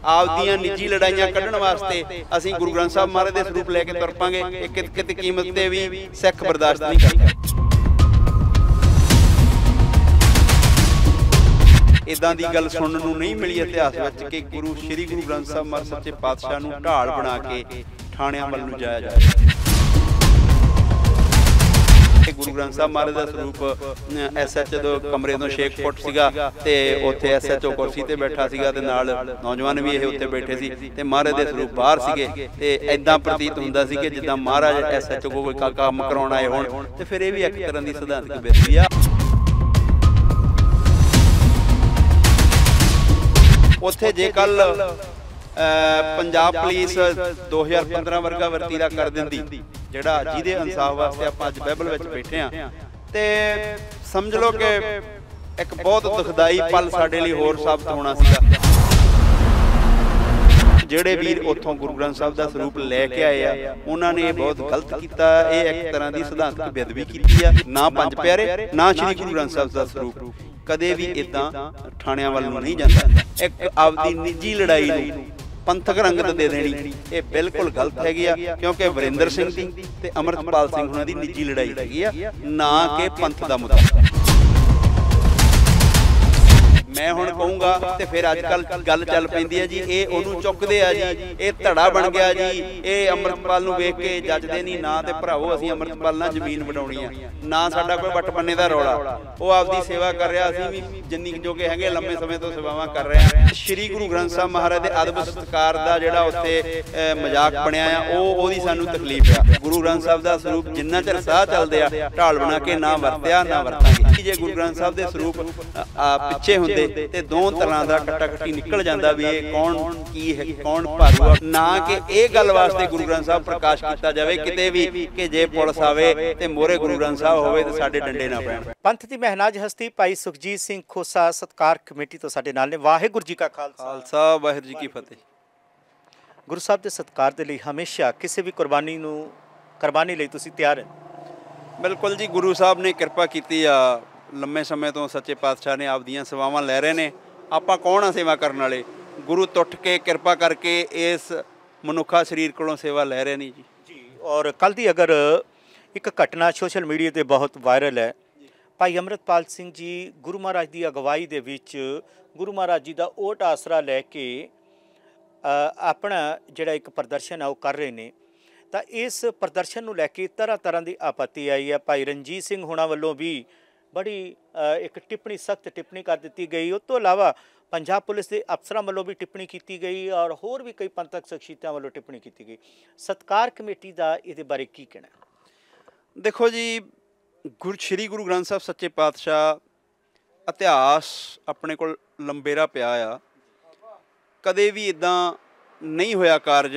ਆਪਦੀਆਂ ਨਿੱਜੀ ਲੜਾਈਆਂ ਕੱਢਣ ਵਾਸਤੇ ਅਸੀਂ ਗੁਰੂ ਗ੍ਰੰਥ ਸਾਹਿਬ ਮਹਾਰਾਜ ਦੇ ਸਰੂਪ ਲੈ ਕੇ ਤੁਰ ਪਾਂਗੇ। ਇਹ ਕਿਤੇ ਕੀਮਤ ਤੇ ਵੀ ਸਿੱਖ ਬਰਦਾਸ਼ਤ ਨਹੀਂ ਕਰਦਾ। इदां दी गल सुनने नूं नहीं मिली इतिहास विच कि गुरु श्री गुरु ग्रंथ साहिब महाराज सच्चे पातशाह नूं ढाल बना के थाणियां वल नूं जाया जाए। गुरु ग्रंथ साहिब महाराज दा स्वरूप SH दो कमरे तो 6 फुट सीगा ते उत्थे SHO कुर्सी ते बैठा सीगा ते नाल नौजवान भी ये उत्ते बैठे सी ते महाराज दे स्वरूप बाहर सीगे ते इदां प्रतीत हुंदा सी कि जिद्दां महाराज SHO को कोई काम कराउण आए होण ते फिर ये भी एक तरह दी सिद्धांतक बेदबी आ। उत्थे जे कल पंजाब पुलिस 2015 वर्गा वरतीरा कर दिंदी जिहड़ा जिहदे इंसाफ वास्ते आपां अज बाइबल विच बैठे हां ते समझ लो कि एक बहुत दुखदाई पल साडे लई होर साबित होना सीगा। ਜਿਹੜੇ ਵੀਰ ਉੱਥੋਂ गुरु ग्रंथ साहिब ਦਾ ਸਰੂਪ ਲੈ ਕੇ ਆਏ ਆ ਉਹਨਾਂ ਨੇ ਬਹੁਤ ਗਲਤ ਕੀਤਾ। ਇਹ ਇੱਕ ਤਰ੍ਹਾਂ ਦੀ ਸਿਧਾਂਤਕ ਬੇਅਦਬੀ ਕੀਤੀ ਆ। ਨਾ ਪੰਜ ਪਿਆਰੇ ਨਾ ਸ਼੍ਰੀ ਗੁਰੂ ਗ੍ਰੰਥ ਸਾਹਿਬ ਦਾ ਸਰੂਪ ਕਦੇ ਵੀ ਇਦਾਂ ਥਾਣਿਆਂ ਵੱਲ ਨੂੰ ਨਹੀਂ ਜਾਂਦਾ। ਇੱਕ ਆਪਦੀ ਨਿੱਜੀ ਲੜਾਈ ਨੂੰ ਪੰਥਕ ਰੰਗਤ ਦੇ ਦੇਣੀ ਇਹ ਬਿਲਕੁਲ ਗਲਤ ਹੈਗੀ ਆ ਕਿਉਂਕਿ ਵਰਿੰਦਰ ਸਿੰਘ ਦੀ ਤੇ ਅਮਰਤਪਾਲ ਸਿੰਘ ਉਹਨਾਂ ਦੀ ਨਿੱਜੀ ਲੜਾਈ ਹੈਗੀ ਆ ਨਾ ਕਿ ਪੰਥ ਦਾ ਮੁੱਦਾ। मैं हुण कहूँगा तो फिर अजकल गल चल पैंदी है जी ये उन्होंने चुकते आ जी ये धड़ा बन गया जी ये अमृतपाल नूं वेख के जचदे नहीं ना तो भरावो असीं अमृतपाल नाल जमीन बनाउणी है ना साडा कोई वट पन्ने दा रौला वो आपदी सेवा कर रहा असीं भी जिन्नी जोगे हैगे लंबे समय तो सेवावां कर रहे हैं। श्री गुरु ग्रंथ साहिब महाराज दे अदब सत्कार दा जिहड़ा उत्ते मजाक बनिया आ ओहदी सानूं तकलीफ आ। गुरु ग्रंथ साहिब दा स्वरूप जिन्ना चिर साह चलदे आ ढाल बना के ना वरतिया ना वरतांगे। जे गुरु ग्रंथ साहिब दे स्वरूप पिछे हुंदे ते दो तरह का कट्टा कट्टी निकल जाता भी ये कौन की है कौन भारू ना कि ये गल वास्ते गुरु ग्रंथ साहिब प्रकाश किया जाए किते भी कि जे पुलिस आवे ते मोरे गुरु ग्रंथ साहिब होवे ते साडे डंडे ना पैण। पंथ दी महनाज हस्ती भाई सुखजीत सिंह खोसा सत्कार कमेटी तो साडे नाल ने। वाहिगुरू जी का खालसा वाहिगुरू जी की फतेह। गुरु साहब दे सत्कार दे लई हमेशा किसी भी कुर्बानी लई तुसीं तैयार है? बिल्कुल जी गुरु साहब ने कृपा कीती आ लंबे समय तो सच्चे पातशाह ने आपदियां सेवावां लै रहे ने। आपां कौन आ सेवा करन वाले गुरु तुट के कृपा करके इस मनुखा शरीर कोलों सेवा लै रहे नहीं जी। और कल दी अगर एक घटना सोशल मीडिया ते बहुत वायरल है भाई अमृतपाल सिंह जी गुरु महाराज की अगवाई दे विच गुरु महाराज जी का ओट आसरा लैके अपना जिहड़ा एक प्रदर्शन है वो कर रहे हैं तो इस प्रदर्शन नूं लैके तरह तरह की आपत्ति आई है। भाई रणजीत सिंह होना वालों भी बड़ी एक टिप्पणी सख्त टिप्पणी कर दी गई। उस तो इलावा पंजाब पुलिस के अफसरों वालों भी टिप्पणी की गई और होर भी कई पंथक शख्सियतों वालों टिप्पणी की गई। सत्कार कमेटी का ये बारे की कहना? देखो जी श्री गुरु ग्रंथ साहिब सच्चे पातशाह इतिहास अपने को लंबेरा पिया आ कदे भी इदां नहीं होया कारज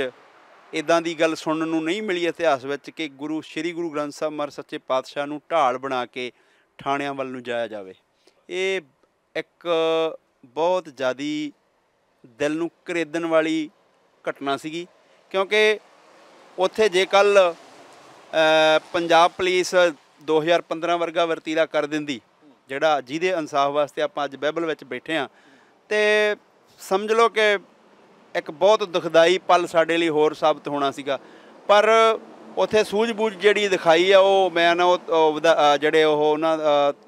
इदां दी गल सुनने नूं नहीं मिली इतिहास विच कि गुरु श्री गुरु ग्रंथ साहिब महाराज सच्चे पातशाह नूं ढाल बना के थाणियां वल नूं जाया जाए। ये एक बहुत ज़्यादा दिल नूं करेदन वाली घटना सीगी क्योंकि उत्थे जे कल पंजाब पुलिस 2015 वर्गा वरतीरा कर दिंदी जिहड़ा जिहदे इंसाफ वास्ते आपां अज बाइबल विच बैठे हां ते समझ लो कि एक बहुत दुखदाई पल साडे लई होर साबित होना सीगा। पर उत्थे सूझबूझ जिहड़ी दिखाई है वो मैं ना जिहड़े उन्हां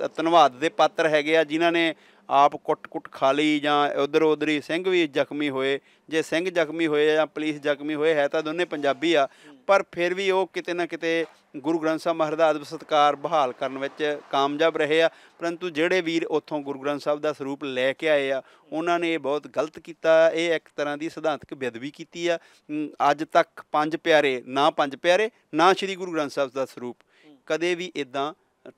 धन्नवाद दे पात्र हैगे आ जिन्हां ने आप कुट खा ली जां उधर उधर ही सिंह भी जख्मी होए जे सिंह जख्मी होए जां पुलिस जख्मी होए है तो दोनों पंजाबी आ पर फिर भी वो किते ना किते गुरु ग्रंथ साहिब महाराज दा अदब सत्कार बहाल करन विच कामयाब रहे आ। परंतु जिहड़े वीर उत्थों गुरु ग्रंथ साहिब दा स्वरूप लैके आए आ उन्हां ने बहुत गलत किया। ये एक तरह की सिद्धांतक बेदबी की आ। अज तक पंज प्यारे ना श्री गुरु ग्रंथ साहिब दा स्वरूप कदे भी इदां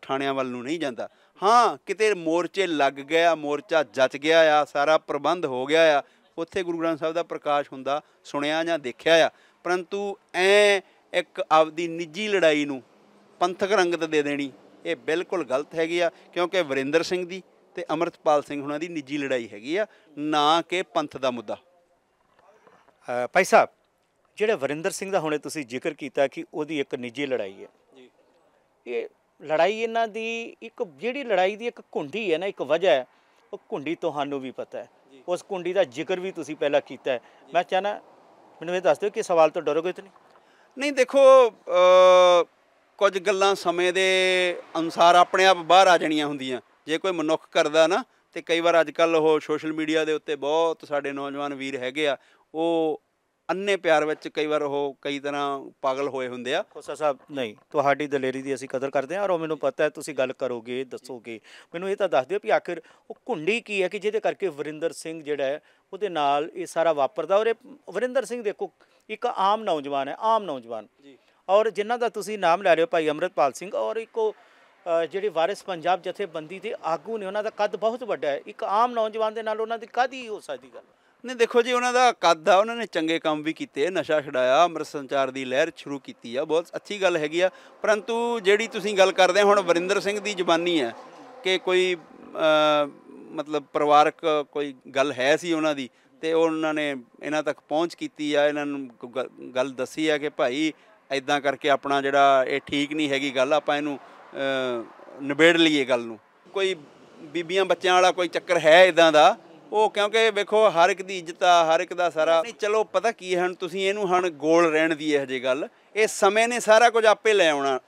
थाणियां वल नूं नहीं जांदा। हाँ किते मोर्चे लग गया मोर्चा जच गया आ सारा प्रबंध हो गया आ उत्थे गुरु ग्रंथ साहिब दा प्रकाश हुंदा सुनिया जां देखिया आ परंतु एक आपदी निजी लड़ाई नूं पंथक रंगत दे देनी ये बिल्कुल गलत हैगी आ क्योंकि वरिंदर सिंह दी ते अमृतपाल सिंह हुणां दी निजी लड़ाई हैगी आ ना कि पंथ दा मुद्दा। भाई साहब जिहड़े वरिंदर सिंह दा हुणे तुसीं जिक्र कीता कि उहदी एक निजी लड़ाई है जी ये लड़ाई इन्हां दी एक जिहड़ी लड़ाई दी एक घुंडी है ना एक वजह है वो घुंडी तुहानूं भी पता है जी ਉਸ ਕੁੰਡੀ ਦਾ ਜ਼ਿਕਰ ਵੀ ਤੁਸੀਂ ਪਹਿਲਾਂ ਕੀਤਾ ਹੈ। ਮੈਂ ਚਾਹਨਾ ਮੈਨੂੰ ਇਹ ਦੱਸ ਦਿਓ ਕਿ ਸਵਾਲ ਤੋਂ ਡਰੋਗੇ ਤਾਂ ਨਹੀਂ? ਨਹੀਂ ਦੇਖੋ, ਕੁਝ ਗੱਲਾਂ ਸਮੇਂ ਦੇ ਅਨੁਸਾਰ ਆਪਣੇ ਆਪ ਬਾਹਰ ਆ ਜਾਣੀਆਂ ਹੁੰਦੀਆਂ। ਜੇ ਕੋਈ ਮਨੁੱਖ ਕਰਦਾ ਨਾ, ਤੇ ਕਈ ਵਾਰ ਅੱਜ ਕੱਲ੍ਹ ਉਹ ਸੋਸ਼ਲ ਮੀਡੀਆ ਦੇ ਉੱਤੇ ਬਹੁਤ ਸਾਡੇ ਨੌਜਵਾਨ ਵੀਰ ਹੈਗੇ ਆ, ਉਹ ਅੰਨੇ ਪਿਆਰ ਵਿੱਚ ਕਈ ਵਾਰ ਉਹ ਕਈ ਤਰ੍ਹਾਂ ਪਾਗਲ ਹੋਏ ਹੁੰਦੇ ਆ। ਖੋਸਾ ਸਾਹਿਬ, ਨਹੀਂ, ਤੁਹਾਡੀ ਦਲੇਰੀ ਦੀ ਅਸੀਂ ਕਦਰ ਕਰਦੇ ਹਾਂ ਔਰ ਉਹ ਮੈਨੂੰ ਪਤਾ ਹੈ ਤੁਸੀਂ ਗੱਲ ਕਰੋਗੇ, ਦੱਸੋਗੇ। ਮੈਨੂੰ ਇਹ ਤਾਂ ਦੱਸ ਦਿਓ ਵੀ ਆਖਿਰ ਉਹ ਕੁੰਡੀ ਕੀ ਹੈ ਕਿ ਜਿਹਦੇ ਕਰਕੇ ਵਰਿੰਦਰ ਸਿੰਘ ਜਿਹੜਾ ਹੈ ਉਹਦੇ ਨਾਲ ਇਹ ਸਾਰਾ ਵਾਪਰਦਾ। ਔਰ ਇਹ ਵਰਿੰਦਰ ਸਿੰਘ ਦੇਖੋ ਇੱਕ ਆਮ ਨੌਜਵਾਨ ਹੈ, ਆਮ ਨੌਜਵਾਨ ਜੀ, ਔਰ ਜਿਨ੍ਹਾਂ ਦਾ ਤੁਸੀਂ ਨਾਮ ਲੈ ਰਹੇ ਹੋ ਭਾਈ ਅੰਮ੍ਰਿਤਪਾਲ ਸਿੰਘ, ਔਰ ਇੱਕ ਜਿਹੜੇ ਵਾਰਿਸ ਪੰਜਾਬ ਜਥੇਬੰਦੀ ਦੇ ਆਗੂ ਨੇ, ਉਹਨਾਂ ਦਾ ਕੱਦ ਬਹੁਤ ਵੱਡਾ ਹੈ। ਇੱਕ ਆਮ ਨੌਜਵਾਨ ਦੇ ਨਾਲ ਉਹਨਾਂ ਦੀ ਕਾਹਦੀ ਹੋ ਸਕਦੀ ਗੱਲ? ਨਹੀਂ ਦੇਖੋ ਜੀ, ਉਹਨਾਂ ਦਾ ਕੱਦ ਆ, ਉਹਨਾਂ ਨੇ ਚੰਗੇ ਕੰਮ ਵੀ ਕੀਤੇ, ਨਸ਼ਾ ਛਡਾਇਆ, ਅੰਮ੍ਰਿਤ ਸੰਚਾਰ ਦੀ ਲਹਿਰ ਸ਼ੁਰੂ ਕੀਤੀ ਆ, ਬਹੁਤ ਅੱਛੀ ਗੱਲ ਹੈਗੀ ਆ। ਪਰੰਤੂ ਜਿਹੜੀ ਤੁਸੀਂ ਗੱਲ ਕਰਦੇ ਹੁਣ ਵਰਿੰਦਰ ਸਿੰਘ ਦੀ ਜ਼ੁਬਾਨੀ ਹੈ ਕਿ ਕੋਈ ਮਤਲਬ ਪਰਿਵਾਰਕ ਕੋਈ ਗੱਲ ਹੈ ਸੀ ਉਹਨਾਂ ਦੀ, ਅਤੇ ਉਹਨਾਂ ਨੇ ਇਹਨਾਂ ਤੱਕ ਪਹੁੰਚ ਕੀਤੀ ਆ, ਇਹਨਾਂ ਨੂੰ ਗੱਲ ਦੱਸੀ ਆ ਕਿ ਭਾਈ ਇੱਦਾਂ ਕਰਕੇ ਆਪਣਾ ਜਿਹੜਾ ਇਹ ਠੀਕ ਨਹੀਂ ਹੈਗੀ ਗੱਲ, ਆਪਾਂ ਇਹਨੂੰ ਨਿਬੇੜ ਲਈਏ ਗੱਲ ਨੂੰ। ਕੋਈ ਬੀਬੀਆਂ ਬੱਚਿਆਂ ਵਾਲਾ ਕੋਈ ਚੱਕਰ ਹੈ ਇੱਦਾਂ ਦਾ, ਉਹ ਕਿਉਂਕਿ ਵੇਖੋ ਹਰ ਇੱਕ ਦੀ ਇੱਜ਼ਤ ਆ, ਹਰ ਇੱਕ ਦਾ ਸਾਰਾ ਨਹੀਂ। ਚਲੋ ਪਤਾ ਕੀ ਹੈ, ਹੁਣ ਤੁਸੀਂ ਇਹਨੂੰ ਹੁਣ ਗੋਲ ਰਹਿਣ ਦੀ ਇਹੋ ਜਿਹੀ ਗੱਲ, ਇਹ ਸਮੇਂ ਨੇ ਸਾਰਾ ਕੁਝ ਆਪੇ ਲੈ ਆਉਣਾ,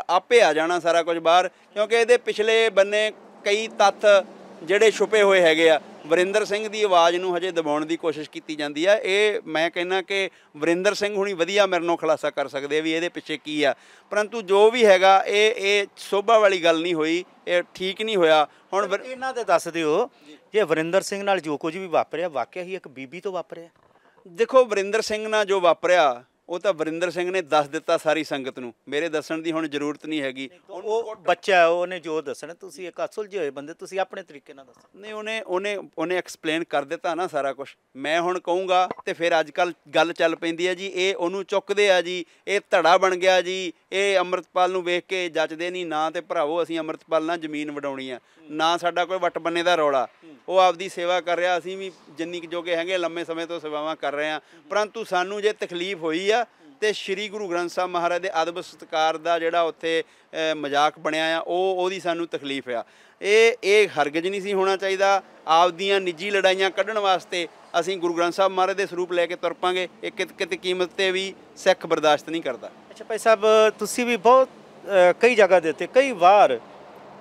ਆਪੇ ਆ ਜਾਣਾ ਸਾਰਾ ਕੁਝ ਬਾਹਰ, ਕਿਉਂਕਿ ਇਹਦੇ ਪਿਛਲੇ ਬੰਨੇ ਕਈ ਤੱਥ ਜਿਹੜੇ ਛੁਪੇ ਹੋਏ ਹੈਗੇ ਆ। ਵਰਿੰਦਰ ਸਿੰਘ ਦੀ ਆਵਾਜ਼ ਨੂੰ ਹਜੇ ਦਬਾਉਣ ਦੀ ਕੋਸ਼ਿਸ਼ ਕੀਤੀ ਜਾਂਦੀ ਆ। ਇਹ ਮੈਂ ਕਹਿੰਦਾ ਕਿ ਵਰਿੰਦਰ ਸਿੰਘ ਹੁਣੀ ਵਧੀਆ ਮੇਰੇ ਨਾਲ ਖੁਲਾਸਾ ਕਰ ਸਕਦੇ ਆ ਵੀ ਇਹਦੇ ਪਿੱਛੇ ਕੀ ਆ। ਪਰੰਤੂ ਜੋ ਵੀ ਹੈਗਾ ਇਹ ਸੋਭਾ ਵਾਲੀ ਗੱਲ ਨਹੀਂ ਹੋਈ, ਇਹ ਠੀਕ ਨਹੀਂ ਹੋਇਆ। ਹੁਣ ਇਹਨਾਂ ਦੇ ਦੱਸ ਦਿਓ, ਜੇ ਵਰਿੰਦਰ ਸਿੰਘ ਨਾਲ ਜੋ ਕੁਝ ਵੀ ਵਾਪਰਿਆ ਵਾਕਿਆ ਹੀ ਇੱਕ ਬੀਬੀ ਤੋਂ ਵਾਪਰਿਆ? ਦੇਖੋ, ਵਰਿੰਦਰ ਸਿੰਘ ਨਾਲ ਜੋ ਵਾਪਰਿਆ ਉਹ ਤਾਂ ਵਰਿੰਦਰ ਸਿੰਘ ਨੇ ਦੱਸ ਦਿੱਤਾ ਸਾਰੀ ਸੰਗਤ ਨੂੰ, ਮੇਰੇ ਦੱਸਣ ਦੀ ਹੁਣ ਜ਼ਰੂਰਤ ਨਹੀਂ ਹੈਗੀ। ਉਹ ਬੱਚਾ ਉਹਨੇ ਜੋ ਦੱਸਣਾ, ਤੁਸੀਂ ਇੱਕ ਸੁਲਝੇ ਹੋਏ ਬੰਦੇ, ਤੁਸੀਂ ਆਪਣੇ ਤਰੀਕੇ ਨਾਲ ਦੱਸੋ। ਨਹੀਂ, ਉਹਨੇ ਐਕਸਪਲੇਨ ਕਰ ਦਿੱਤਾ ਨਾ ਸਾਰਾ ਕੁਝ। ਮੈਂ ਹੁਣ ਕਹੂੰਗਾ ਤੇ ਫਿਰ ਅੱਜ ਕੱਲ੍ਹ ਗੱਲ ਚੱਲ ਪੈਂਦੀ ਹੈ ਜੀ, ਇਹ ਉਹਨੂੰ ਚੁੱਕਦੇ ਆ ਜੀ, ਇਹ ਧੜਾ ਬਣ ਗਿਆ ਜੀ, ਇਹ ਅੰਮ੍ਰਿਤਪਾਲ ਨੂੰ ਵੇਖ ਕੇ ਜੱਚਦੇ ਨਹੀਂ ਨਾ। ਤੇ ਭਰਾਵੋ, ਅਸੀਂ ਅੰਮ੍ਰਿਤਪਾਲ ਨਾਲ ਜ਼ਮੀਨ ਵਡਾਉਣੀ ਆ ਨਾ, ਸਾਡਾ ਕੋਈ ਵੱਟ ਬੰਨੇ ਦਾ ਰੌਲਾ। ਉਹ ਆਪਦੀ ਸੇਵਾ ਕਰ ਰਿਹਾ, ਅਸੀਂ ਵੀ ਜਿੰਨੀ ਕੁ ਜੋਗੇ ਹੈਗੇ ਲੰਮੇ ਸਮੇਂ ਤੋਂ ਸੇਵਾਵਾਂ ਕਰ ਰਹੇ ਹਾਂ। ਪਰੰਤੂ ਸਾਨੂੰ ਜੇ ਤਕਲੀਫ ਹੋਈ ਆ ਤੇ ਸ਼੍ਰੀ ਗੁਰੂ ਗ੍ਰੰਥ ਸਾਹਿਬ ਮਹਾਰਾਜ ਦੇ ਅਦਬ ਸਤਿਕਾਰ ਦਾ ਜਿਹੜਾ ਉੱਥੇ ਮਜ਼ਾਕ ਬਣਿਆ ਆ, ਉਹਦੀ ਸਾਨੂੰ ਤਕਲੀਫ ਆ। ਇਹ ਹਰਗਿਜ਼ ਨਹੀਂ ਸੀ ਹੋਣਾ ਚਾਹੀਦਾ। ਆਪਦੀਆਂ ਨਿੱਜੀ ਲੜਾਈਆਂ ਕੱਢਣ ਵਾਸਤੇ ਅਸੀਂ ਗੁਰੂ ਗ੍ਰੰਥ ਸਾਹਿਬ ਮਹਾਰਾਜ ਦੇ ਸਰੂਪ ਲੈ ਕੇ ਤੁਰ ਪਾਂਗੇ, ਇਹ ਕਿਤੇ ਕੀਮਤ 'ਤੇ ਵੀ ਸਿੱਖ ਬਰਦਾਸ਼ਤ ਨਹੀਂ ਕਰਦਾ। ਅੱਛਾ ਭਾਈ ਸਾਹਿਬ, ਤੁਸੀਂ ਵੀ ਬਹੁਤ ਕਈ ਜਗ੍ਹਾ ਦੇ ਉੱਤੇ ਕਈ ਵਾਰ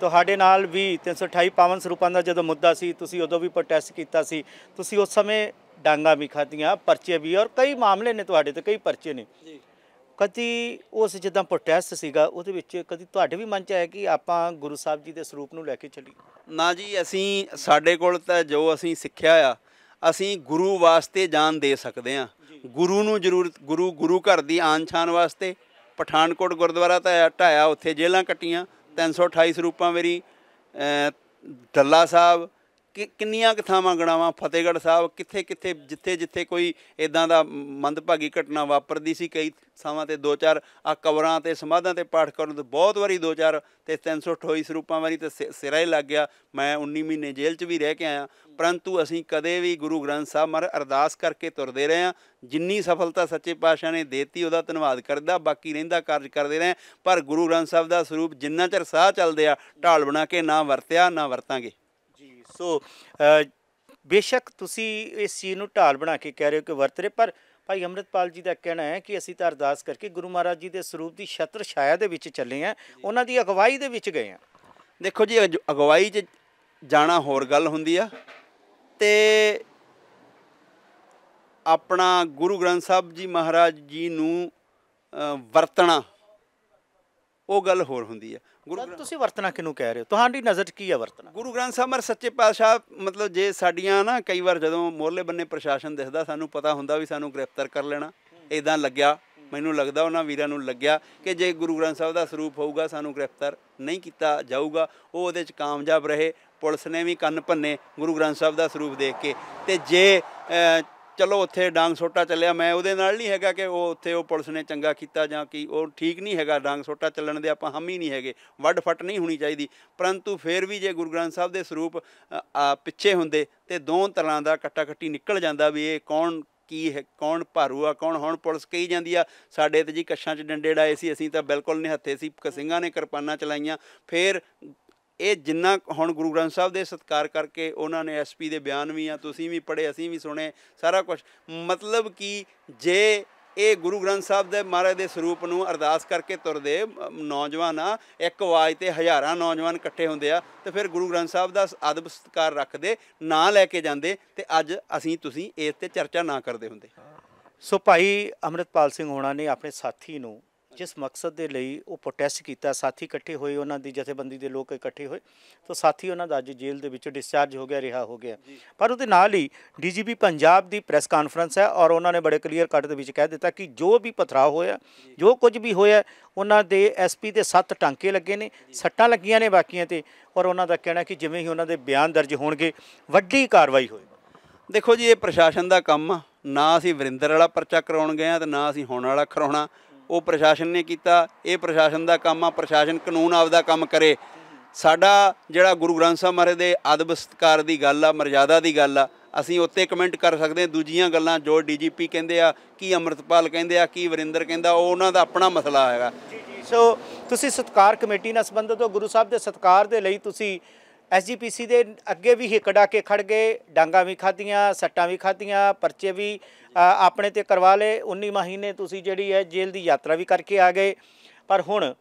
ਤੁਹਾਡੇ ਨਾਲ ਵੀ 328 ਪਾਵਨ ਸਰੂਪਾਂ ਦਾ ਜਦੋਂ ਮੁੱਦਾ ਸੀ, ਤੁਸੀਂ ਉਦੋਂ ਵੀ ਪ੍ਰੋਟੈਸਟ ਕੀਤਾ ਸੀ। ਤੁਸੀਂ ਉਸ ਸਮੇਂ ਡਾਂਗਾ ਵੀ ਖਾਧੀਆਂ, ਪਰਚੇ ਵੀ, ਔਰ ਕਈ ਮਾਮਲੇ ਨੇ ਤੁਹਾਡੇ ਤੇ, ਕਈ ਪਰਚੇ ਨੇ ਜੀ। ਕਦੀ ਉਸ ਜਿੱਦਾਂ ਪ੍ਰੋਟੈਸਟ ਸੀਗਾ ਉਹਦੇ ਵਿੱਚ ਕਦੀ ਤੁਹਾਡੇ ਵੀ ਮਨ 'ਚ ਆਇਆ ਕਿ ਆਪਾਂ ਗੁਰੂ ਸਾਹਿਬ ਜੀ ਦੇ ਸਰੂਪ ਨੂੰ ਲੈ ਕੇ ਚੱਲੀਏ? ਨਾ ਜੀ, ਸਾਡੇ ਕੋਲ ਤਾਂ ਜੋ ਅਸੀਂ ਸਿੱਖਿਆ ਆ, ਅਸੀਂ ਗੁਰੂ ਵਾਸਤੇ ਜਾਨ ਦੇ ਸਕਦੇ ਹਾਂ। ਗੁਰੂ ਨੂੰ ਜ਼ਰੂਰਤ, ਗੁਰੂ ਘਰ ਦੀ ਆਨ ਸ਼ਾਨ ਵਾਸਤੇ। ਪਠਾਨਕੋਟ ਗੁਰਦੁਆਰਾ ਤਾਂ ਢਾਇਆ, ਉੱਥੇ ਜੇਲ੍ਹਾਂ ਕੱਟੀਆਂ, 328 ਸਰੂਪਾਂ ਮੇਰੀ, ਡੱਲਾ ਸਾਹਿਬ, ਕਿੰਨੀਆਂ ਕੁ ਥਾਵਾਂ ਗਣਾਵਾਂ, ਫਤਿਹਗੜ੍ਹ ਸਾਹਿਬ, ਕਿੱਥੇ ਜਿੱਥੇ ਕੋਈ ਇੱਦਾਂ ਦਾ ਮੰਦਭਾਗੀ ਘਟਨਾ ਵਾਪਰਦੀ ਸੀ, ਕਈ ਥਾਵਾਂ 'ਤੇ 2-4 ਕਬਰਾਂ 'ਤੇ ਸਮਾਧਾਂ 'ਤੇ ਪਾਠ ਕਰਨ ਤੋਂ ਬਹੁਤ ਵਾਰੀ 2-4 ਅਤੇ 328 ਸਰੂਪਾਂ ਵਾਰੀ ਤਾਂ ਸਿਰਾ ਹੀ ਲੱਗ ਗਿਆ। ਮੈਂ 19 ਮਹੀਨੇ ਜੇਲ੍ਹ 'ਚ ਵੀ ਰਹਿ ਕੇ ਆਇਆ। ਪਰੰਤੂ ਅਸੀਂ ਕਦੇ ਵੀ ਗੁਰੂ ਗ੍ਰੰਥ ਸਾਹਿਬ ਮਹਾਰਾਜ ਅਰਦਾਸ ਕਰਕੇ ਤੁਰਦੇ ਰਹੇ ਹਾਂ। ਜਿੰਨੀ ਸਫਲਤਾ ਸੱਚੇ ਪਾਤਸ਼ਾਹ ਨੇ ਦੇਤੀ ਉਹਦਾ ਧੰਨਵਾਦ ਕਰਦਾ, ਬਾਕੀ ਰਹਿੰਦਾ ਕਾਰਜ ਕਰਦੇ ਰਹੇ। ਪਰ ਗੁਰੂ ਗ੍ਰੰਥ ਸਾਹਿਬ ਦਾ ਸਰੂਪ ਜਿੰਨਾ ਚਿਰ ਸਾਹ ਚੱਲਦੇ ਆ, ਢਾਲ ਬਣਾ ਕੇ ਨਾ ਵਰਤਿਆ ਨਾ ਵਰਤਾਂਗੇ ਜੀ। ਸੋ ਬੇਸ਼ੱਕ ਤੁਸੀਂ ਇਸ ਚੀਜ਼ ਨੂੰ ਢਾਲ ਬਣਾ ਕੇ ਕਹਿ ਰਹੇ ਹੋ ਕਿ ਵਰਤ ਰਹੇ, ਪਰ ਭਾਈ ਅੰਮ੍ਰਿਤਪਾਲ ਜੀ ਦਾ ਕਹਿਣਾ ਹੈ ਕਿ ਅਸੀਂ ਤਾਂ ਅਰਦਾਸ ਕਰਕੇ ਗੁਰੂ ਮਹਾਰਾਜ ਜੀ ਦੇ ਸਰੂਪ ਦੀ ਛਤਰ ਛਾਇਆ ਦੇ ਵਿੱਚ ਚੱਲੇ ਹਾਂ, ਉਹਨਾਂ ਦੀ ਅਗਵਾਈ ਦੇ ਵਿੱਚ ਗਏ ਹਾਂ। ਦੇਖੋ ਜੀ, ਅਗਵਾਈ 'ਚ ਜਾਣਾ ਹੋਰ ਗੱਲ ਹੁੰਦੀ ਆ, ਅਤੇ ਆਪਣਾ ਗੁਰੂ ਗ੍ਰੰਥ ਸਾਹਿਬ ਜੀ ਮਹਾਰਾਜ ਜੀ ਨੂੰ ਵਰਤਣਾ ਉਹ ਗੱਲ ਹੋਰ ਹੁੰਦੀ ਆ। ਤੁਸੀਂ ਵਰਤਣਾ ਕਿਹਨੂੰ ਕਹਿ ਰਹੇ ਹੋ? ਤੁਹਾਡੀ ਨਜ਼ਰ 'ਚ ਕੀ ਹੈ ਵਰਤਣਾ? ਗੁਰੂ ਗ੍ਰੰਥ ਸਾਹਿਬ ਮਹਾਰਾਜ ਸੱਚੇ ਪਾਤਸ਼ਾਹ, ਮਤਲਬ ਜੇ ਸਾਡੀਆਂ ਨਾ ਕਈ ਵਾਰ ਜਦੋਂ ਮੋਹਰਲੇ ਬੰਨੇ ਪ੍ਰਸ਼ਾਸਨ ਦਿਖਦਾ, ਸਾਨੂੰ ਪਤਾ ਹੁੰਦਾ ਵੀ ਸਾਨੂੰ ਗ੍ਰਿਫਤਾਰ ਕਰ ਲੈਣਾ। ਇੱਦਾਂ ਲੱਗਿਆ, ਮੈਨੂੰ ਲੱਗਦਾ ਉਹਨਾਂ ਵੀਰਾਂ ਨੂੰ ਲੱਗਿਆ ਕਿ ਜੇ ਗੁਰੂ ਗ੍ਰੰਥ ਸਾਹਿਬ ਦਾ ਸਰੂਪ ਹੋਊਗਾ ਸਾਨੂੰ ਗ੍ਰਿਫਤਾਰ ਨਹੀਂ ਕੀਤਾ ਜਾਊਗਾ। ਉਹ ਉਹਦੇ 'ਚ ਕਾਮਯਾਬ ਰਹੇ। ਪੁਲਿਸ ਨੇ ਵੀ ਕੰਨ ਭੰਨੇ ਗੁਰੂ ਗ੍ਰੰਥ ਸਾਹਿਬ ਦਾ ਸਰੂਪ ਦੇਖ ਕੇ। ਅਤੇ ਜੇ ਚਲੋ ਉੱਥੇ ਡਾਂਗ ਸੋਟਾ ਚੱਲਿਆ, ਮੈਂ ਉਹਦੇ ਨਾਲ ਨਹੀਂ ਹੈਗਾ ਕਿ ਉਹ ਉੱਥੇ ਉਹ ਪੁਲਿਸ ਨੇ ਚੰਗਾ ਕੀਤਾ ਜਾਂ ਕਿ ਉਹ ਠੀਕ ਨਹੀਂ ਹੈਗਾ, ਡਾਂਗ ਸੋਟਾ ਚੱਲਣ ਦੇ ਆਪਾਂ ਹਮ ਹੀ ਨਹੀਂ ਹੈਗੇ, ਵੱਢ ਫੱਟ ਨਹੀਂ ਹੋਣੀ ਚਾਹੀਦੀ। ਪਰੰਤੂ ਫਿਰ ਵੀ ਜੇ ਗੁਰੂ ਗ੍ਰੰਥ ਸਾਹਿਬ ਦੇ ਸਰੂਪ ਪਿੱਛੇ ਹੁੰਦੇ ਤਾਂ ਦੋ ਤਰ੍ਹਾਂ ਦਾ ਕੱਟਾ ਕੱਟੀ ਨਿਕਲ ਜਾਂਦਾ ਵੀ ਇਹ ਕੌਣ ਕੀ ਹੈ, ਕੌਣ ਭਾਰੂ ਆ, ਕੌਣ। ਹੁਣ ਪੁਲਿਸ ਕਹੀ ਜਾਂਦੀ ਆ ਸਾਡੇ ਤੇ ਜੀ ਕੱਛਾਂ 'ਚ ਡੰਡੇ ਡਾਏ ਸੀ, ਅਸੀਂ ਤਾਂ ਬਿਲਕੁਲ ਨਹੀਂ ਹੱਥੇ ਸੀ, ਸਿੰਘਾਂ ਨੇ ਕਿਰਪਾਨਾਂ ਚਲਾਈਆਂ। ਫਿਰ ਇਹ ਜਿੰਨਾ ਹੁਣ ਗੁਰੂ ਗ੍ਰੰਥ ਸਾਹਿਬ ਦੇ ਸਤਿਕਾਰ ਕਰਕੇ ਉਹਨਾਂ ਨੇ ਐਸਪੀ ਦੇ ਬਿਆਨ ਵੀ ਆ, ਤੁਸੀਂ ਵੀ ਪੜ੍ਹੇ, ਅਸੀਂ ਵੀ ਸੁਣੇ, ਸਾਰਾ ਕੁਛ। ਮਤਲਬ ਕਿ ਜੇ ਇਹ ਗੁਰੂ ਗ੍ਰੰਥ ਸਾਹਿਬ ਦੇ ਮਹਾਰਾਜ ਦੇ ਸਰੂਪ ਨੂੰ ਅਰਦਾਸ ਕਰਕੇ ਤੁਰਦੇ ਨੌਜਵਾਨ ਆ, ਇੱਕ ਆਵਾਜ਼ 'ਤੇ ਹਜ਼ਾਰਾਂ ਨੌਜਵਾਨ ਇਕੱਠੇ ਹੁੰਦੇ ਆ, ਤੇ ਫਿਰ ਗੁਰੂ ਗ੍ਰੰਥ ਸਾਹਿਬ ਦਾ ਅਦਬ ਸਤਿਕਾਰ ਰੱਖਦੇ, ਨਾਂ ਲੈ ਕੇ ਜਾਂਦੇ, ਤੇ ਅੱਜ ਅਸੀਂ ਤੁਸੀਂ ਇਸ 'ਤੇ ਚਰਚਾ ਨਾ ਕਰਦੇ ਹੁੰਦੇ। ਸੋ ਭਾਈ ਅੰਮ੍ਰਿਤਪਾਲ ਸਿੰਘ ਹੋਣਾ ਨੇ ਆਪਣੇ ਸਾਥੀ ਨੂੰ ਜਿਸ ਮਕਸਦ ਦੇ ਲਈ ਉਹ ਪ੍ਰੋਟੈਸਟ ਕੀਤਾ, ਸਾਥੀ ਇਕੱਠੇ ਹੋਏ, ਉਹਨਾਂ ਦੀ ਜਥੇਬੰਦੀ ਦੇ ਲੋਕ ਇਕੱਠੇ ਹੋਏ, ਤਾਂ ਸਾਥੀ ਉਹਨਾਂ ਦਾ ਅੱਜ ਜੇਲ੍ਹ ਦੇ ਵਿੱਚੋਂ ਡਿਸਚਾਰਜ ਹੋ ਗਿਆ, ਰਿਹਾ ਹੋ ਗਿਆ। ਪਰ ਉਹਦੇ ਨਾਲ ਹੀ ਡੀਜੀਪੀ ਪੰਜਾਬ ਦੀ ਪ੍ਰੈਸ ਕਾਨਫਰੰਸ ਹੈ, ਔਰ ਉਹਨਾਂ ਨੇ ਬੜੇ ਕਲੀਅਰ ਕੱਟ ਦੇ ਵਿੱਚ ਕਹਿ ਦਿੱਤਾ ਕਿ ਜੋ ਵੀ ਪਥਰਾਅ ਹੋਇਆ, ਜੋ ਕੁਝ ਵੀ ਹੋਇਆ, ਉਹਨਾਂ ਦੇ ਐਸਪੀ ਦੇ 7 ਟਾਂਕੇ ਲੱਗੇ ਨੇ, ਸੱਟਾਂ ਲੱਗੀਆਂ ਨੇ ਬਾਕੀਆਂ 'ਤੇ, ਔਰ ਉਹਨਾਂ ਦਾ ਕਹਿਣਾ ਕਿ ਜਿਵੇਂ ਹੀ ਉਹਨਾਂ ਦੇ ਬਿਆਨ ਦਰਜ ਹੋਣਗੇ ਵੱਡੀ ਕਾਰਵਾਈ ਹੋਏਗੀ। ਦੇਖੋ ਜੀ, ਇਹ ਪ੍ਰਸ਼ਾਸਨ ਦਾ ਕੰਮ ਆ, ਨਾ ਅਸੀਂ ਵਰਿੰਦਰ ਵਾਲਾ ਪਰਚਾ ਕਰਾਉਣ ਗਏ ਹਾਂ ਤੇ ਨਾ ਅਸੀਂ ਹੁਣ ਵਾਲਾ ਕਰਾਉਣਾ, ਉਹ ਪ੍ਰਸ਼ਾਸਨ ਨੇ ਕੀਤਾ, ਇਹ ਪ੍ਰਸ਼ਾਸਨ ਦਾ ਕੰਮ ਆ। ਪ੍ਰਸ਼ਾਸਨ ਕਾਨੂੰਨ ਆਪਦਾ ਕੰਮ ਕਰੇ। ਸਾਡਾ ਜਿਹੜਾ ਗੁਰੂ ਗ੍ਰੰਥ ਸਾਹਿਬ ਮਹਾਰਾਜ ਦੇ ਅਦਬ ਸਤਿਕਾਰ ਦੀ ਗੱਲ ਆ, ਮਰਜ਼ਾਦਾ ਦੀ ਗੱਲ ਆ, ਅਸੀਂ ਉੱਤੇ ਕਮੈਂਟ ਕਰ ਸਕਦੇ ਹਾਂ। ਦੂਜੀਆਂ ਗੱਲਾਂ ਜੋ ਡੀਜੀਪੀ ਕਹਿੰਦੇ ਆ, ਕੀ ਅੰਮ੍ਰਿਤਪਾਲ ਕਹਿੰਦੇ ਆ, ਕੀ ਵਰਿੰਦਰ ਕਹਿੰਦਾ, ਉਹ ਉਹਨਾਂ ਦਾ ਆਪਣਾ ਮਸਲਾ ਹੈਗਾ। ਸੋ ਤੁਸੀਂ ਸਤਿਕਾਰ ਕਮੇਟੀ ਨਾਲ ਸੰਬੰਧਿਤ ਹੋ, ਗੁਰੂ ਸਾਹਿਬ ਦੇ ਸਤਿਕਾਰ ਦੇ ਲਈ ਤੁਸੀਂ ਐਸਜੀਪੀਸੀ ਦੇ ਅੱਗੇ ਵੀ ਹਿੱਕ ਡਾ ਕੇ ਖੜ ਗਏ, ਡਾਂਗਾਂ ਵੀ ਖਾਧੀਆਂ, ਸੱਟਾਂ ਵੀ ਖਾਧੀਆਂ, ਪਰਚੇ ਵੀ ਆਪਣੇ 'ਤੇ ਕਰਵਾ ਲਏ, 19 ਮਹੀਨੇ ਤੁਸੀਂ ਜਿਹੜੀ ਹੈ ਜੇਲ੍ਹ ਦੀ ਯਾਤਰਾ ਵੀ ਕਰਕੇ ਆ ਗਏ। ਪਰ ਹੁਣ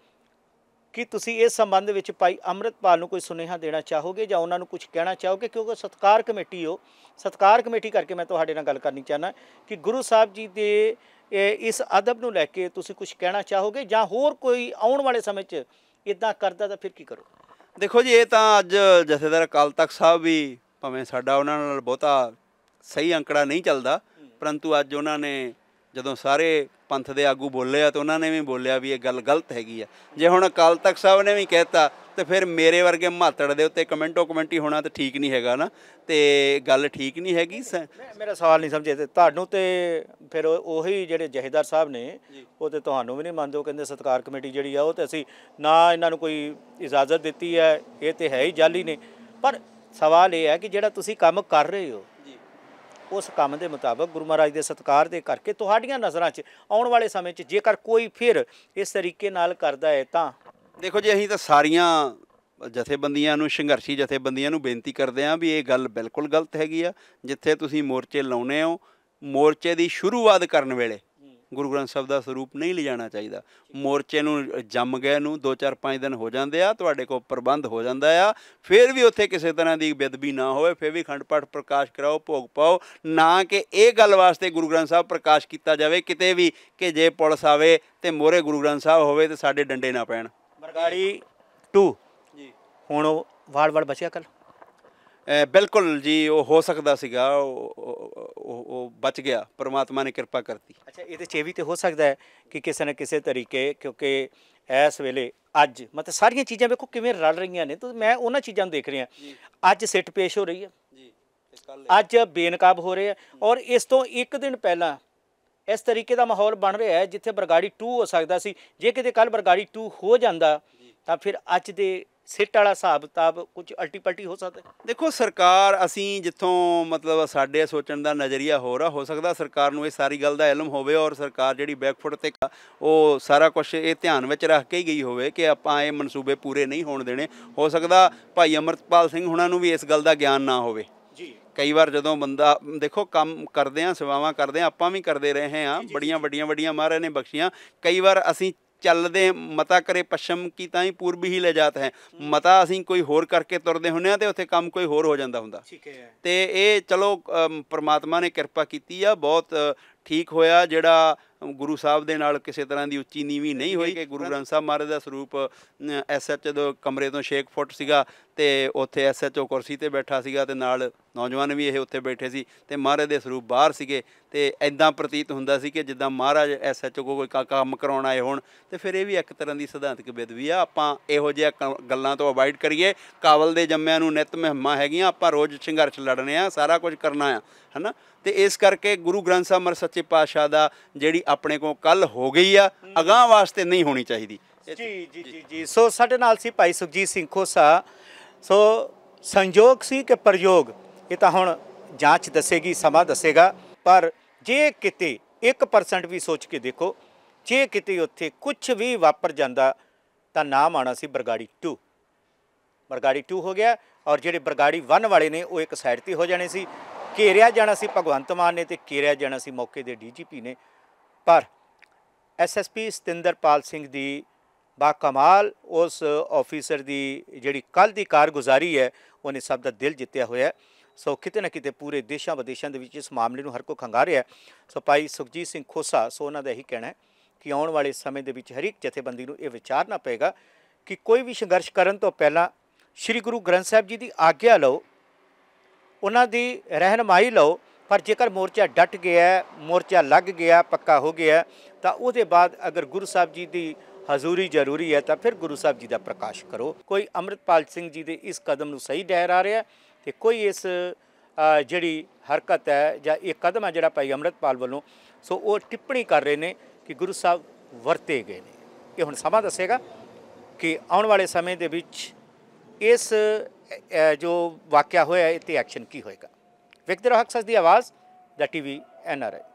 ਕੀ ਤੁਸੀਂ ਇਸ ਸੰਬੰਧ ਵਿੱਚ ਭਾਈ ਅੰਮ੍ਰਿਤਪਾਲ ਨੂੰ ਕੋਈ ਸੁਨੇਹਾ ਦੇਣਾ ਚਾਹੋਗੇ ਜਾਂ ਉਹਨਾਂ ਨੂੰ ਕੁਝ ਕਹਿਣਾ ਚਾਹੋਗੇ? ਕਿਉਂਕਿ ਸਤਿਕਾਰ ਕਮੇਟੀ ਹੋ, ਸਤਿਕਾਰ ਕਮੇਟੀ ਕਰਕੇ ਮੈਂ ਤੁਹਾਡੇ ਨਾਲ ਗੱਲ ਕਰਨੀ ਚਾਹੁੰਦਾ ਕਿ ਗੁਰੂ ਸਾਹਿਬ ਜੀ ਦੇ ਇਸ ਅਦਬ ਨੂੰ ਲੈ ਕੇ ਤੁਸੀਂ ਕੁਝ ਕਹਿਣਾ ਚਾਹੋਗੇ, ਜਾਂ ਹੋਰ ਕੋਈ ਆਉਣ ਵਾਲੇ ਸਮੇਂ 'ਚ ਇੱਦਾਂ ਕਰਦਾ ਤਾਂ ਫਿਰ ਕੀ ਕਰੋ? ਦੇਖੋ ਜੀ, ਇਹ ਤਾਂ ਅੱਜ ਜਥੇਦਾਰ ਅਕਾਲ ਤਖਤ ਸਾਹਿਬ ਵੀ, ਭਾਵੇਂ ਸਾਡਾ ਉਹਨਾਂ ਨਾਲ ਬਹੁਤਾ ਸਹੀ ਅੰਕੜਾ ਨਹੀਂ ਚੱਲਦਾ, ਪਰੰਤੂ ਅੱਜ ਉਹਨਾਂ ਨੇ ਜਦੋਂ ਸਾਰੇ ਪੰਥ ਦੇ ਆਗੂ ਬੋਲੇ ਆ ਤਾਂ ਉਹਨਾਂ ਨੇ ਵੀ ਬੋਲਿਆ ਵੀ ਇਹ ਗੱਲ ਗਲਤ ਹੈਗੀ ਆ। ਜੇ ਹੁਣ ਅਕਾਲ ਤਖਤ ਸਾਹਿਬ ਨੇ ਵੀ ਕਹਿਤਾ ਤੇ ਫਿਰ ਮੇਰੇ ਵਰਗੇ ਮਾਤੜ ਦੇ ਉੱਤੇ ਕਮੈਂਟੀ ਹੋਣਾ ਤਾਂ ਠੀਕ ਨਹੀਂ ਹੈਗਾ ਨਾ, ਤੇ ਗੱਲ ਠੀਕ ਨਹੀਂ ਹੈਗੀ। ਮੇਰਾ ਸਵਾਲ ਨਹੀਂ ਸਮਝੇ ਤੇ ਤੁਹਾਨੂੰ, ਤੇ ਫਿਰ ਉਹੀ ਜਿਹੜੇ ਜਥੇਦਾਰ ਸਾਹਿਬ ਨੇ ਉਹ ਤੇ ਤੁਹਾਨੂੰ ਵੀ ਨਹੀਂ ਮੰਨਦੇ, ਉਹ ਕਹਿੰਦੇ ਸਤਿਕਾਰ ਕਮੇਟੀ ਜਿਹੜੀ ਆ ਉਹ ਤੇ ਅਸੀਂ ਨਾ ਇਹਨਾਂ ਨੂੰ ਕੋਈ ਇਜਾਜ਼ਤ ਦਿੱਤੀ ਹੈ, ਇਹ ਤੇ ਹੈ ਹੀ ਜਾਲੀ ਨੇ। ਪਰ ਸਵਾਲ ਇਹ ਹੈ ਕਿ ਜਿਹੜਾ ਤੁਸੀਂ ਕੰਮ ਕਰ ਰਹੇ ਹੋ ਉਸ ਕੰਮ ਦੇ ਮੁਤਾਬਕ ਗੁਰੂ ਮਹਾਰਾਜ ਦੇ ਸਤਿਕਾਰ ਦੇ ਕਰਕੇ ਤੁਹਾਡੀਆਂ ਨਜ਼ਰਾਂ 'ਚ ਆਉਣ ਵਾਲੇ ਸਮੇਂ 'ਚ ਜੇਕਰ ਕੋਈ ਫਿਰ ਇਸ ਤਰੀਕੇ ਨਾਲ ਕਰਦਾ ਹੈ ਤਾਂ? ਦੇਖੋ ਜੀ, ਅਸੀਂ ਤਾਂ ਸਾਰੀਆਂ ਜਥੇਬੰਦੀਆਂ ਨੂੰ, ਸੰਘਰਸ਼ੀ ਜਥੇਬੰਦੀਆਂ ਨੂੰ ਬੇਨਤੀ ਕਰਦੇ ਹਾਂ ਵੀ ਇਹ ਗੱਲ ਬਿਲਕੁਲ ਗਲਤ ਹੈਗੀ ਆ। ਜਿੱਥੇ ਤੁਸੀਂ ਮੋਰਚੇ ਲਾਉਨੇ ਹੋ, ਮੋਰਚੇ ਦੀ ਸ਼ੁਰੂਆਤ ਕਰਨ ਵੇਲੇ ਗੁਰੂ ਗ੍ਰੰਥ ਸਾਹਿਬ ਦਾ ਸਰੂਪ ਨਹੀਂ ਲਿਜਾਣਾ ਚਾਹੀਦਾ। ਮੋਰਚੇ ਨੂੰ ਜੰਮ ਗਏ ਨੂੰ 2-4-5 ਦਿਨ ਹੋ ਜਾਂਦੇ ਆ, ਤੁਹਾਡੇ ਕੋਲ ਪ੍ਰਬੰਧ ਹੋ ਜਾਂਦਾ ਆ, ਫਿਰ ਵੀ ਉੱਥੇ ਕਿਸੇ ਤਰ੍ਹਾਂ ਦੀ ਬੇਅਦਬੀ ਨਾ ਹੋਵੇ, ਫਿਰ ਵੀ ਅਖੰਡ ਪਾਠ ਪ੍ਰਕਾਸ਼ ਕਰਾਓ, ਭੋਗ ਪਾਓ, ਨਾ ਕਿ ਇਹ ਗੱਲ ਵਾਸਤੇ ਗੁਰੂ ਗ੍ਰੰਥ ਸਾਹਿਬ ਪ੍ਰਕਾਸ਼ ਕੀਤਾ ਜਾਵੇ ਕਿਤੇ ਵੀ ਕਿ ਜੇ ਪੁਲਿਸ ਆਵੇ ਤੇ ਮੋਹਰੇ ਗੁਰੂ ਗ੍ਰੰਥ ਸਾਹਿਬ ਹੋਵੇ ਤੇ ਸਾਡੇ ਡੰਡੇ ਨਾ ਪੈਣ। ਬਰਗਾੜੀ 2 ਜੀ ਹੁਣ ਵਾੜ ਬਚਿਆ ਕੱਲ? ਬਿਲਕੁਲ ਜੀ, ਉਹ ਹੋ ਸਕਦਾ ਸੀਗਾ, ਉਹ ਬਚ ਗਿਆ, ਪਰਮਾਤਮਾ ਨੇ ਕਿਰਪਾ ਕਰਤੀ। ਅੱਛਾ, ਇਹਦੇ 'ਚ ਇਹ ਵੀ ਤਾਂ ਹੋ ਸਕਦਾ ਹੈ ਕਿ ਕਿਸੇ ਨਾ ਕਿਸੇ ਤਰੀਕੇ, ਕਿਉਂਕਿ ਇਸ ਵੇਲੇ ਅੱਜ ਮਤਲਬ ਸਾਰੀਆਂ ਚੀਜ਼ਾਂ ਵੇਖੋ ਕਿਵੇਂ ਰਲ ਰਹੀਆਂ ਨੇ, ਤਾਂ ਮੈਂ ਉਹਨਾਂ ਚੀਜ਼ਾਂ ਨੂੰ ਦੇਖ ਰਿਹਾ। ਅੱਜ ਸਿੱਟ ਪੇਸ਼ ਹੋ ਰਹੀ ਹੈ ਜੀ, ਅੱਜ ਬੇਨਕਾਬ ਹੋ ਰਹੇ ਆ, ਔਰ ਇਸ ਤੋਂ ਇੱਕ ਦਿਨ ਪਹਿਲਾਂ ਇਸ ਤਰੀਕੇ ਦਾ ਮਾਹੌਲ ਬਣ ਰਿਹਾ ਹੈ ਜਿੱਥੇ ਬਰਗਾੜੀ 2 ਹੋ ਸਕਦਾ ਸੀ। ਜੇ ਕਿਤੇ ਕੱਲ੍ਹ ਬਰਗਾੜੀ 2 ਹੋ ਜਾਂਦਾ ਤਾਂ ਫਿਰ ਅੱਜ ਦੇ ਸਿੱਟ ਵਾਲਾ ਹਿਸਾਬ ਕਿਤਾਬ ਕੁਝ ਅਲਟੀ ਪਲਟੀ ਹੋ ਸਕਦਾ। ਦੇਖੋ ਸਰਕਾਰ, ਅਸੀਂ ਜਿੱਥੋਂ ਮਤਲਬ ਸਾਡੇ ਸੋਚਣ ਦਾ ਨਜ਼ਰੀਆ ਹੋ ਸਕਦਾ ਸਰਕਾਰ ਨੂੰ ਇਹ ਸਾਰੀ ਗੱਲ ਦਾ ਇਲਮ ਹੋਵੇ, ਔਰ ਸਰਕਾਰ ਜਿਹੜੀ ਬੈਕਫੁੱਟ 'ਤੇ ਉਹ ਸਾਰਾ ਕੁਛ ਇਹ ਧਿਆਨ ਵਿੱਚ ਰੱਖ ਕੇ ਹੀ ਗਈ ਹੋਵੇ ਕਿ ਆਪਾਂ ਇਹ ਮਨਸੂਬੇ ਪੂਰੇ ਨਹੀਂ ਹੋਣ ਦੇਣੇ। ਹੋ ਸਕਦਾ ਭਾਈ ਅੰਮ੍ਰਿਤਪਾਲ ਸਿੰਘ ਹੁਣਾਂ ਨੂੰ ਵੀ ਇਸ ਗੱਲ ਦਾ ਗਿਆਨ ਨਾ ਹੋਵੇ ਜੀ। ਕਈ ਵਾਰ ਜਦੋਂ ਬੰਦਾ ਦੇਖੋ ਕੰਮ ਕਰਦੇ ਹਾਂ, ਸੇਵਾਵਾਂ ਕਰਦੇ ਹਾਂ, ਆਪਾਂ ਵੀ ਕਰਦੇ ਰਹੇ ਹਾਂ, ਬੜੀਆਂ ਵੱਡੀਆਂ ਮਹਾਰਾਜ ਨੇ ਬਖਸ਼ੀਆਂ। ਕਈ ਵਾਰ ਅਸੀਂ ਚੱਲਦੇ ਮਤਾ ਕਰੇ ਪੱਛਮ ਕੀ ਤਾਂ ਹੀ ਪੂਰਬੀ ਹੀ ਲੈ ਜਾਤ ਹੈ, ਮਤਾ ਅਸੀਂ ਕੋਈ ਹੋਰ ਕਰਕੇ ਤੁਰਦੇ ਹੁੰਦੇ ਹਾਂ ਤੇ ਉੱਥੇ ਕੰਮ ਕੋਈ ਹੋਰ ਹੋ ਜਾਂਦਾ ਹੁੰਦਾ। ਤੇ ਇਹ ਚਲੋ ਪਰਮਾਤਮਾ ਨੇ ਕਿਰਪਾ ਕੀਤੀ ਆ, ਬਹੁਤ ਠੀਕ ਹੋਇਆ ਜਿਹੜਾ ਗੁਰੂ ਸਾਹਿਬ ਦੇ ਨਾਲ ਕਿਸੇ ਤਰ੍ਹਾਂ ਦੀ ਉੱਚੀ ਨੀਵੀਂ ਨਹੀਂ ਹੋਈ ਕਿ ਗੁਰੂ ਗ੍ਰੰਥ ਸਾਹਿਬ ਮਹਾਰਾਜ ਦਾ ਸਰੂਪ SH ਦੇ ਕਮਰੇ ਤੋਂ 6 ਫੁੱਟ ਸੀਗਾ ਤੇ ਉੱਥੇ SHO ਕੁਰਸੀ 'ਤੇ ਬੈਠਾ ਸੀਗਾ ਤੇ ਨਾਲ ਨੌਜਵਾਨ ਵੀ ਇਹ ਉੱਥੇ ਬੈਠੇ ਸੀ ਤੇ ਮਹਾਰਾਜ ਦੇ ਸਰੂਪ ਬਾਹਰ ਸੀਗੇ, ਤੇ ਇੱਦਾਂ ਪ੍ਰਤੀਤ ਹੁੰਦਾ ਸੀ ਕਿ ਜਿੱਦਾਂ ਮਹਾਰਾਜ SHO ਕੋਲ ਕੋਈ ਕੰਮ ਕਰਾਉਣ ਆਏ ਹੋਣ। ਤੇ ਫਿਰ ਇਹ ਵੀ ਇੱਕ ਤਰ੍ਹਾਂ ਦੀ ਸਿਧਾਂਤਕ ਬੇਅਦਬੀ ਆ। ਆਪਾਂ ਇਹੋ ਜਿਹੀਆਂ ਗੱਲਾਂ ਤੋਂ ਅਵਾਇਡ ਕਰੀਏ। ਕਾਬਲ ਦੇ ਜੰਮਿਆਂ ਨੂੰ ਨਿੱਤ ਮਹਿਮਾ ਹੈਗੀਆਂ, ਆਪਾਂ ਰੋਜ਼ ਸੰਘਰਸ਼ ਲੜਨੇ ਆ, ਸਾਰਾ ਕੁਝ ਕਰਨਾ ਆ, ਹੈ ਨਾ। ਤੇ ਇਸ ਕਰਕੇ ਗੁਰੂ ਗ੍ਰੰਥ ਸਾਹਿਬ ਮਹਾਰਾਜ ਸੱਚੇ ਪਾਤਸ਼ਾਹ ਦਾ ਜਿਹੜੀ ਆਪਣੇ ਕੋਲ ਕੱਲ੍ਹ ਹੋ ਗਈ ਆ, ਅਗਾਂਹ ਵਾਸਤੇ ਨਹੀਂ ਹੋਣੀ ਚਾਹੀਦੀ। ਜੀ। ਸੋ ਸਾਡੇ ਨਾਲ ਸੀ ਭਾਈ ਸੁਖਜੀਤ ਸਿੰਘ ਖੋਸਾ। ਸੋ ਸੰਯੋਗ ਸੀ ਕਿ ਪ੍ਰਯੋਗ, ਇਹ ਤਾਂ ਹੁਣ ਜਾਂਚ ਦੱਸੇਗੀ, ਸਮਾਂ ਦੱਸੇਗਾ। ਪਰ ਜੇ ਕਿਤੇ 1% ਵੀ ਸੋਚ ਕੇ ਦੇਖੋ, ਜੇ ਕਿਤੇ ਉੱਥੇ ਕੁਝ ਵੀ ਵਾਪਰ ਜਾਂਦਾ ਤਾਂ ਨਾਮ ਆਉਣਾ ਸੀ ਬਰਗਾੜੀ 2। ਬਰਗਾੜੀ 2 ਹੋ ਗਿਆ ਔਰ ਜਿਹੜੇ ਬਰਗਾੜੀ 1 ਵਾਲੇ ਨੇ ਉਹ ਇੱਕ ਸਾਈਡ ਤੇ ਹੋ ਜਾਣੇ ਸੀ। ਘੇਰਿਆ ਜਾਣਾ ਸੀ ਭਗਵੰਤ ਮਾਨ ਨੇ ਤੇ ਘੇਰਿਆ ਜਾਣਾ ਸੀ ਮੌਕੇ ਦੇ ਡੀਜੀਪੀ ਨੇ। ਪਰ ਐਸਐਸਪੀ ਸਤਿੰਦਰਪਾਲ ਸਿੰਘ ਦੀ ਬਾਕਮਾਲ ਉਸ ਆਫੀਸਰ ਦੀ ਜਿਹੜੀ ਕੱਲ੍ਹ ਦੀ ਕਾਰਗੁਜ਼ਾਰੀ ਹੈ ਉਹਨੇ ਸਭ ਦਾ ਦਿਲ ਜਿੱਤਿਆ ਹੋਇਆ। ਸੋ ਕਿਤੇ ਨਾ ਕਿਤੇ ਪੂਰੇ ਦੇਸ਼ਾਂ ਵਿਦੇਸ਼ਾਂ ਦੇ ਵਿੱਚ ਇਸ ਮਾਮਲੇ ਨੂੰ ਹਰ ਕੋਈ ਖੰਗਾਰਿਆ। ਸੋ ਭਾਈ ਸੁਖਜੀਤ ਸਿੰਘ ਖੋਸਾ ਸੋ ਉਹਨਾਂ ਦਾ ਇਹੀ ਕਹਿਣਾ ਹੈ ਕਿ ਆਉਣ ਵਾਲੇ ਸਮੇਂ ਦੇ ਵਿੱਚ ਹਰੇਕ ਜਥੇਬੰਦੀ ਨੂੰ ਇਹ ਵਿਚਾਰਨਾ ਪਏਗਾ ਕਿ ਕੋਈ ਵੀ ਸੰਘਰਸ਼ ਕਰਨ ਤੋਂ ਪਹਿਲਾਂ ਸ਼੍ਰੀ ਗੁਰੂ ਗ੍ਰੰਥ ਸਾਹਿਬ ਜੀ ਦੀ ਆਗਿਆ ਲਓ, ਉਹਨਾਂ ਦੀ ਰਹਿਨਮਾਈ ਲਓ। ਪਰ ਜੇਕਰ ਮੋਰਚਾ ਡਟ ਗਿਆ, ਮੋਰਚਾ ਲੱਗ ਗਿਆ, ਪੱਕਾ ਹੋ ਗਿਆ, ਤਾਂ ਉਹਦੇ ਬਾਅਦ ਅਗਰ ਗੁਰੂ ਸਾਹਿਬ ਜੀ ਦੀ ਹਜ਼ੂਰੀ ਜ਼ਰੂਰੀ ਹੈ ਤਾਂ ਫਿਰ ਗੁਰੂ ਸਾਹਿਬ ਜੀ ਦਾ ਪ੍ਰਕਾਸ਼ ਕਰੋ। ਕੋਈ ਅੰਮ੍ਰਿਤਪਾਲ ਸਿੰਘ ਜੀ ਦੇ ਇਸ ਕਦਮ ਨੂੰ ਸਹੀ ਠਹਿਰਾ ਰਿਹਾ ਅਤੇ ਕੋਈ ਇਸ ਜਿਹੜੀ ਹਰਕਤ ਹੈ ਜਾਂ ਇਹ ਕਦਮ ਹੈ ਜਿਹੜਾ ਭਾਈ ਅੰਮ੍ਰਿਤਪਾਲ ਵੱਲੋਂ ਸੋ ਉਹ ਟਿੱਪਣੀ ਕਰ ਰਹੇ ਨੇ ਕਿ ਗੁਰੂ ਸਾਹਿਬ ਵਰਤੇ ਗਏ ਨੇ। ਇਹ ਹੁਣ ਸਮਾਂ ਦੱਸੇਗਾ ਕਿ ਆਉਣ ਵਾਲੇ ਸਮੇਂ ਦੇ ਵਿੱਚ ਇਸ ਜੋ ਵਾਕਿਆ ਹੋਇਆ ਇਹ 'ਤੇ ਐਕਸ਼ਨ ਕੀ ਹੋਏਗਾ। ਵੇਖਦੇ ਰਹੋ ਹੱਕ ਸੱਚ ਦੀ ਆਵਾਜ਼ ਦਾ TV NRI।